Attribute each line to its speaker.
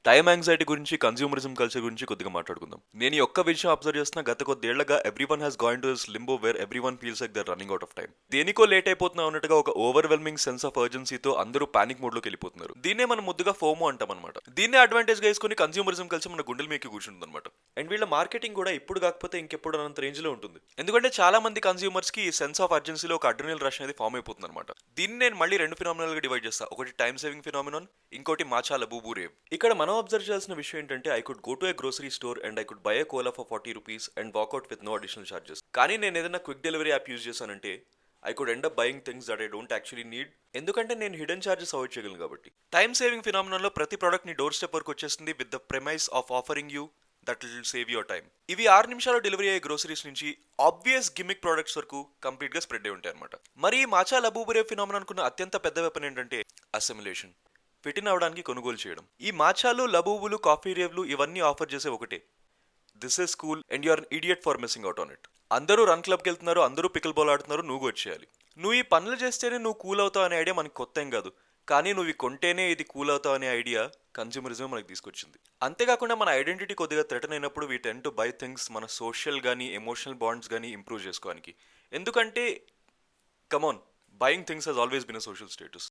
Speaker 1: Time anxiety గురించి, consumerism culture గురించి కొద్దిగా మాట్లాడుకుందాం. నేను ఈ ఒక్క విషయం అబ్జర్వ్ చేస్తున్నా, గత కొద్దేళ్లగా everyone has gone to this limbo where everyone feels like they're running out of time. దేనికో లేట్ అయిపోతున్నా అన్నట్టుగా ఒక ఓవర్వెల్మింగ్ సెన్స్ ఆఫ్ అర్జెన్సీతో అందరూ పానిక్ మోడ్ లోకి వెళ్ళిపోతున్నారు. దీన్నే మనం ముద్దుగా ఫోమో అంటాం అనమాట. దీన్నే అడ్వాంటేజ్ గా వేసుకుని కన్స్యూమరిజం కల్చర్ మన గుండెల మీదకి కూర్చుంటుంది అనమాట. అండ్ వీళ్ళ మార్కెటింగ్ కూడా ఇప్పుడు కాకపోతే ఇంకెప్పుడు అన్నంత రేంజ్ లో ఉంటుంది. ఎందుకంటే చాలా మంది కన్స్యూమర్స్ కి సెన్స్ ఆఫ్ అర్జెన్సీలో ఒక అడ్రినల్ రష్ అనేది ఫామ్ అయిపోతుంది అనమాట. దీన్ని నేను మళ్ళీ రెండు ఫినామినల్ గా డివైడ్ చేస్తా. ఒకటి టైమ్ సేవింగ్ ఫినామినాన్, ఇంకోటి మాచా లబూబు రేవ్. ఇక్కడ మనం అబ్జర్వ్ చేయాల్సిన విషయం ఏంటంటే, I could go to a grocery store and I could buy a cola for 40 rupees and walk out with no additional charges. కానీ నేను ఏదైనా క్విక్ డెలివరీ యాప్ యూజ్ చేశానంటే I could end up buying things that I don't actually need, ఎందుకంటే నేను hidden charges avoid చేయగలను కాబట్టి. Time saving ఫినామినాలో ప్రతి product ని డోర్ స్టెప్ వరకు వచ్చేస్తుంది with the premise of offering you that will save your time. ఇవి 6 నిమిషాల్లో డెలివరీ అయ్యే గ్రోసరీస్ నుంచి ఆబ్వియస్ గిమిక్ ప్రొడక్ట్స్ వరకు కంప్లీట్ గా స్ప్రెడ్ అయి ఉంటాయి అనమాట. మరి ఈ మాచా లబూబురే ఫినామినా అనుకున్న అత్యంత పెద్ద వెపన్ ఏంటంటే అసిమిలేషన్. ఫిట్ ఇన్ అవడానికి కొనుగోలు చేయడం. ఈ మాచాలు, లబూబులు, కాఫీ రేవ్లు ఇవన్నీ ఆఫర్ చేసే ఒకటే, this is cool and you're idiot for missing out on it. అందరూ రన్ క్లబ్కి వెళ్తున్నారు, అందరూ పికల్ బాల్ ఆడుతున్నారు, నువ్వు వచ్చేయాలి. నువ్వు ఈ పనులు చేస్తేనే నువ్వు కూల్ అవుతావు అనే ఐడియా మనకి కొత్త ఏం కాదు. కానీ నువ్వు కొంటేనే ఇది కూల్ అవుతావు అనే ఐడియా కన్స్యూమరిజం మనకి తీసుకొచ్చింది. అంతేకాకుండా మన ఐడెంటిటీ కొద్దిగా థ్రెటన్ అయినప్పుడు we tend to buy things మన సోషల్ కానీ ఎమోషనల్ బాండ్స్ కానీ ఇంప్రూవ్ చేసుకోవడానికి. ఎందుకంటే come on, buying things has always been a social status.